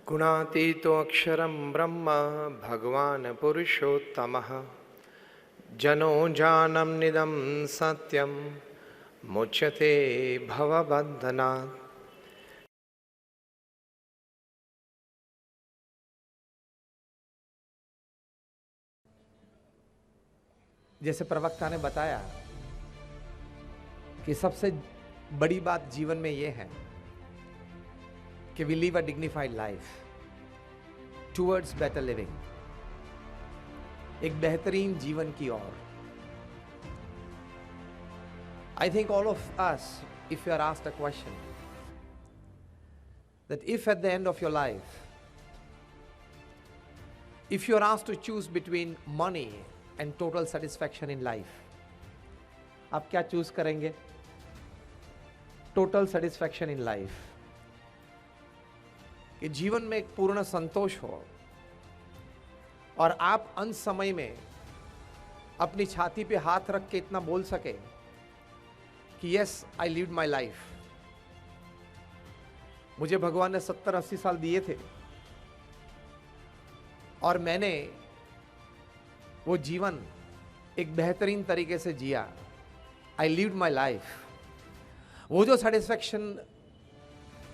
गुणातीतो अक्षरं ब्रह्म भगवान् पुरुषोत्तमः जनो जानम निदं सत्यम मुच्यते भवबन्धनात्। जैसे प्रवक्ता ने बताया कि सबसे बड़ी बात जीवन में यह है कि we live a dignified life towards better living, एक बेहतरीन जीवन की ओर। I think all of us, if you are asked a question that if at the end of your life, if you are asked to choose between money and total satisfaction in life, आप क्या choose करेंगे? Total satisfaction in life, कि जीवन में एक पूर्ण संतोष हो और आप अंत समय में अपनी छाती पे हाथ रख के इतना बोल सके कि yes, I lived my life. मुझे भगवान ने 70-80 साल दिए थे और मैंने वो जीवन एक बेहतरीन तरीके से जिया। I lived my life. वो जो सेटिस्फैक्शन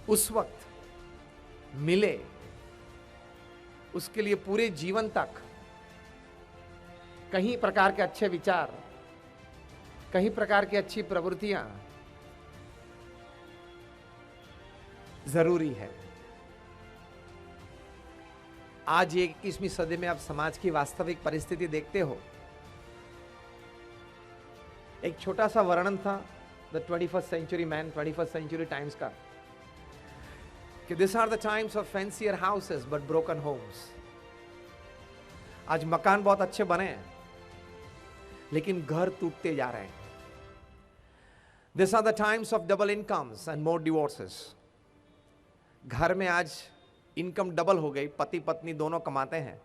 उस वक्त मिले, उसके लिए पूरे जीवन तक कहीं प्रकार के अच्छे विचार, कहीं प्रकार की अच्छी प्रवृत्तियां जरूरी है। आज ये 21वीं सदी में आप समाज की वास्तविक परिस्थिति देखते हो। एक छोटा सा वर्णन था the 21st century man, 21st century times का, कि this are the times of fancier houses but broken homes. आज मकान बहुत अच्छे बने हैं लेकिन घर टूटते जा रहे हैं। This are the times of double incomes and more divorces. घर में आज इनकम डबल हो गई, पति पत्नी दोनों कमाते हैं,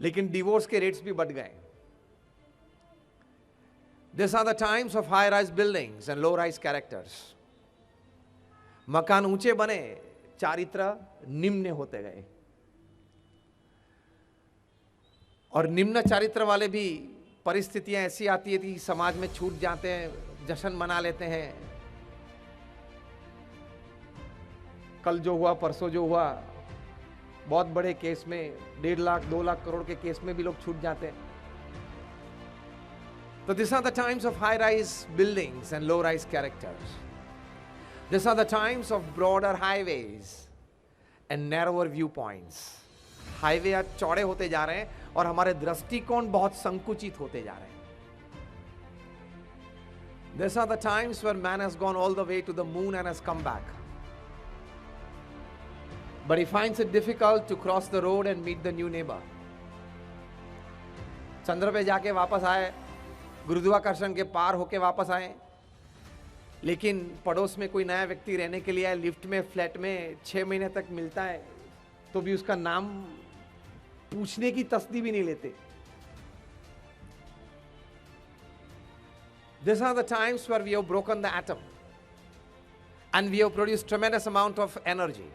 लेकिन डिवोर्स के रेट्स भी बढ़ गए। These are the times of high-rise buildings and low-rise characters. मकान ऊंचे बने, चारित्र निम्न होते गए, और निम्न चारित्र वाले भी परिस्थितियां ऐसी आती है कि समाज में छूट जाते हैं, जश्न मना लेते हैं। कल जो हुआ, परसों जो हुआ, बहुत बड़े केस में 1.5 लाख 2 लाख करोड़ के केस में भी लोग छूट जाते हैं। So these are the times of high-rise buildings and low-rise characters. These are the times of broader highways and narrower viewpoints. Highway आज चौड़े होते जा रहे हैं और हमारे दृष्टिकोण बहुत संकुचित होते जा रहे हैं। These are the times where man has gone all the way to the moon and has come back. But he finds it difficult to cross the road and meet the new neighbor. चंद्र पे जाके वापस आए, गुरुत्वाकर्षण के पार होके वापस आए, लेकिन पड़ोस में कोई नया व्यक्ति रहने के लिए आए, लिफ्ट में, फ्लैट में 6 महीने तक मिलता है तो भी उसका नाम पूछने की तसदी भी नहीं लेते। These are the times where we have broken the atom and we have produced tremendous amount of energy,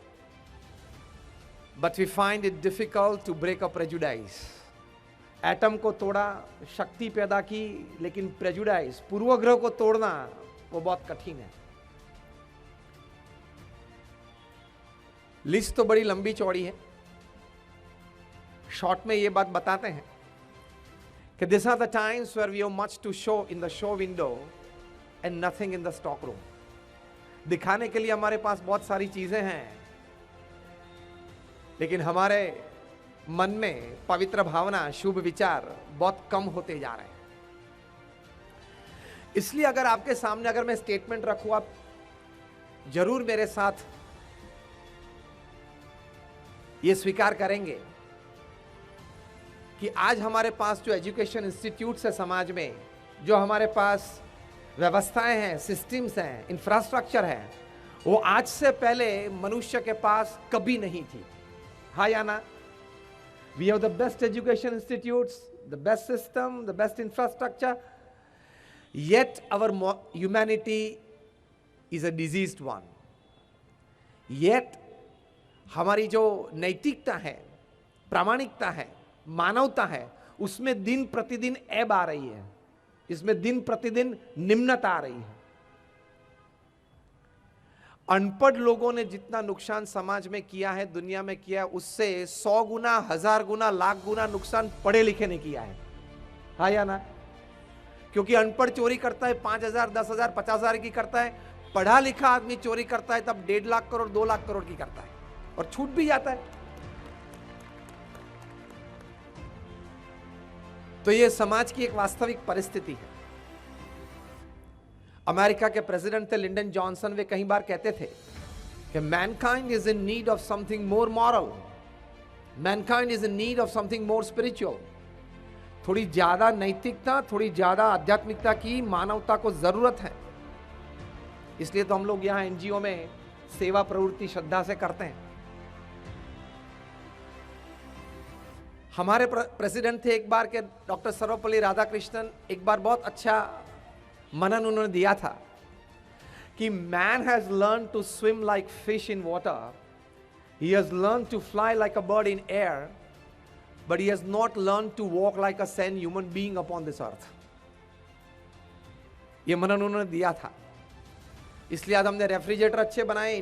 but we find it difficult to break a prejudice. Atom को तोड़ा, शक्ति पैदा की, लेकिन प्रेजुडाइज, पूर्वग्रह को तोड़ना वो बहुत कठिन है। लिस्ट तो बड़ी लंबी चौड़ी है, शॉर्ट में ये बात बताते हैं कि this are the times where we have much to show in the show window and nothing in the stock room. दिखाने के लिए हमारे पास बहुत सारी चीजें हैं, लेकिन हमारे मन में पवित्र भावना, शुभ विचार बहुत कम होते जा रहे हैं। इसलिए अगर आपके सामने अगर मैं स्टेटमेंट रखूं, आप जरूर मेरे साथ ये स्वीकार करेंगे कि आज हमारे पास जो एजुकेशन इंस्टीट्यूट्स है समाज में, जो हमारे पास व्यवस्थाएं हैं, सिस्टम्स हैं, इंफ्रास्ट्रक्चर है, वो आज से पहले मनुष्य के पास कभी नहीं थी। हाँ या ना? We have the best education institutes, the best system, the best infrastructure, yet our humanity is a diseased one. Yet हमारी जो नैतिकता है, प्रामाणिकता है, मानवता है, उसमें दिन प्रतिदिन ऐब आ रही है, इसमें दिन प्रतिदिन निम्नता आ रही है। अनपढ़ लोगों ने जितना नुकसान समाज में किया है, दुनिया में किया है, उससे 100 गुना, 1000 गुना, लाख गुना नुकसान पढ़े लिखे ने किया है। हाँ या ना? क्योंकि अनपढ़ चोरी करता है 5000, 10,000, 50,000 की करता है, पढ़ा लिखा आदमी चोरी करता है तब 1.5 लाख करोड़, 2 लाख करोड़ की करता है और छूट भी जाता है। तो यह समाज की एक वास्तविक परिस्थिति है। अमेरिका के प्रेसिडेंट थे लिंडन जॉनसन, वे कई बार कहते थे कि Mankind is in need of something more moral, Mankind is in need of something more spiritual. थोड़ी ज्यादा नैतिकता, थोड़ी ज्यादा आध्यात्मिकता की मानवता को जरूरत है। इसलिए तो हम लोग यहां एनजीओ में सेवा प्रवृत्ति श्रद्धा से करते हैं। हमारे प्रेसिडेंट थे एक बार के डॉक्टर सर्वपल्ली राधाकृष्णन, एक बार बहुत अच्छा मनन उन्होंने दिया था कि man has learn to swim like fish in water, he has learn to fly like a bird in air, but he has not learn to walk like a sane human being upon this earth. ये मनन उन्होंने दिया था। इसलिए आज हमने refrigerator अच्छे बनाए,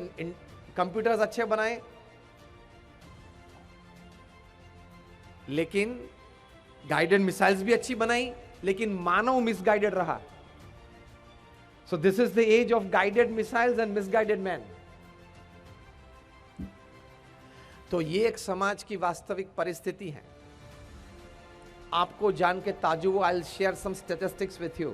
कंप्यूटर्स अच्छे बनाए, लेकिन गाइडेड मिसाइल्स भी अच्छी बनाई, लेकिन मानव मिसगाइडेड रहा। So this is the age of guided missiles and misguided men. तो ये एक समाज की वास्तविक परिस्थिति है। आपको जान के ताजुब, I'll share some statistics with you.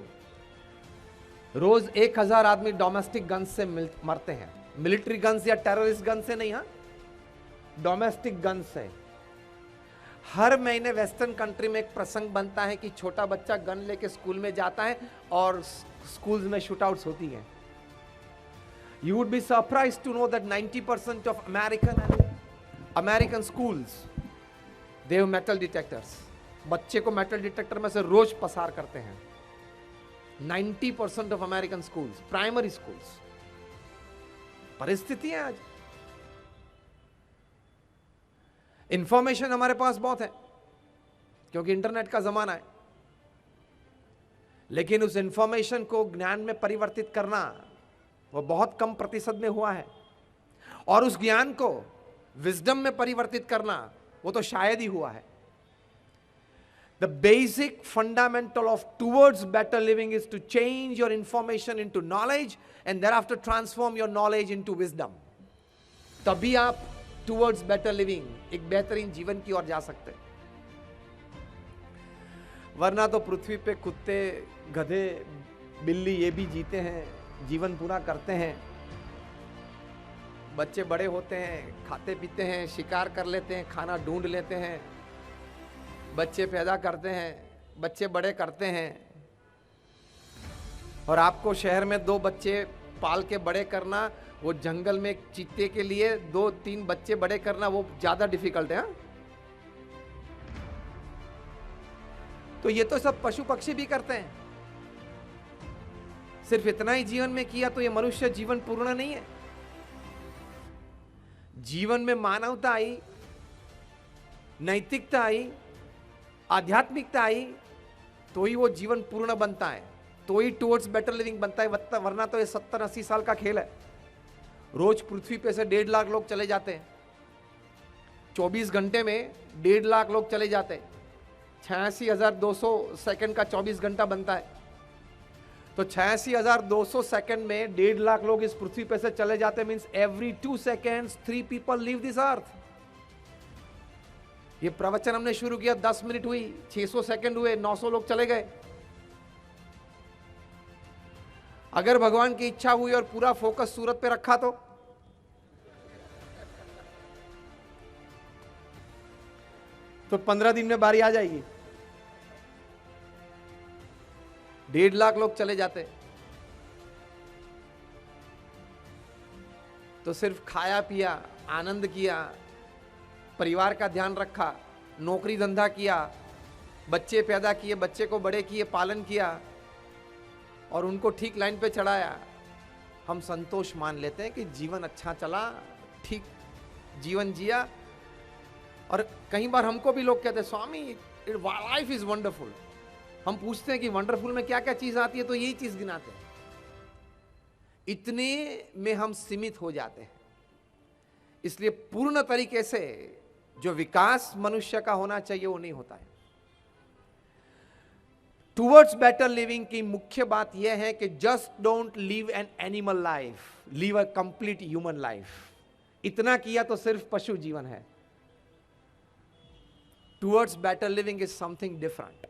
रोज 1000 आदमी डोमेस्टिक गन से मरते हैं। मिलिट्री गन या टेररिस्ट गन से नहीं, हाँ, डोमेस्टिक गन से। हर महीने वेस्टर्न कंट्री में एक प्रसंग बनता है कि छोटा बच्चा गन लेके स्कूल में जाता है और स्कूल्स में शूटआउट्स होती हैं। You would be surprised to know that 90% of American schools they have metal detectors. बच्चे को मेटल डिटेक्टर में से रोज पसार करते हैं। 90% of American schools, primary schools। परिस्थिति है आज। इंफॉर्मेशन हमारे पास बहुत है क्योंकि इंटरनेट का जमाना है, लेकिन उस इंफॉर्मेशन को ज्ञान में परिवर्तित करना वो बहुत कम प्रतिशत में हुआ है, और उस ज्ञान को विजडम में परिवर्तित करना वो तो शायद ही हुआ है। The basic fundamental of towards better living is to change your information into knowledge and thereafter transform your knowledge into wisdom. तभी आप towards better living, एक बेहतरीन जीवन की ओर जा सकते हैं। वरना तो पृथ्वी पे कुत्ते, गधे, बिल्ली ये भी जीते हैं, जीवन पूरा करते हैं। बच्चे बड़े होते हैं, खाते पीते हैं, शिकार कर लेते हैं, खाना ढूंढ लेते हैं, बच्चे पैदा करते हैं, बच्चे बड़े करते हैं। और आपको शहर में 2 बच्चे पाल के बड़े करना, वो जंगल में चीते के लिए 2-3 बच्चे बड़े करना वो ज्यादा डिफिकल्ट है। तो ये तो सब पशु पक्षी भी करते हैं। सिर्फ इतना ही जीवन में किया तो ये मनुष्य जीवन पूर्ण नहीं है। जीवन में मानवता आई, नैतिकता आई, आध्यात्मिकता आई, तो ही वो जीवन पूर्ण बनता है, तो ही टुवर्ड्स बेटर लिविंग बनता है। वरना तो ये 70-80 साल का खेल है। रोज पृथ्वी पे से 1.5 लाख लोग चले जाते हैं, 24 घंटे में 1.5 लाख लोग चले जाते हैं। 86,200 सेकंड का 24 घंटा बनता है, तो 86,200 सेकंड में 1.5 लाख लोग इस पृथ्वी पे से चले जाते हैं। Means every 2 seconds 3 people leave this earth. ये प्रवचन हमने शुरू किया, 10 मिनट हुई, 600 सेकंड हुए, 900 लोग चले गए। अगर भगवान की इच्छा हुई और पूरा फोकस सूरत पे रखा तो 15 दिन में बारी आ जाएगी। 1.5 लाख लोग चले जाते तो सिर्फ खाया पिया, आनंद किया, परिवार का ध्यान रखा, नौकरी धंधा किया, बच्चे पैदा किए, बच्चे को बड़े किए, पालन किया और उनको ठीक लाइन पे चढ़ाया। हम संतोष मान लेते हैं कि जीवन अच्छा चला, ठीक जीवन जिया। और कई बार हमको भी लोग कहते हैं स्वामी लाइफ इज वंडरफुल। हम पूछते हैं कि वंडरफुल में क्या क्या चीज आती है, तो यही चीज गिनाते हैं। इतने में हम सीमित हो जाते हैं। इसलिए पूर्ण तरीके से जो विकास मनुष्य का होना चाहिए वो नहीं होता है। टुवर्ड्स बेटर लिविंग की मुख्य बात यह है कि just don't live an animal life, live a complete human life. इतना किया तो सिर्फ पशु जीवन है। Towards better living is something different.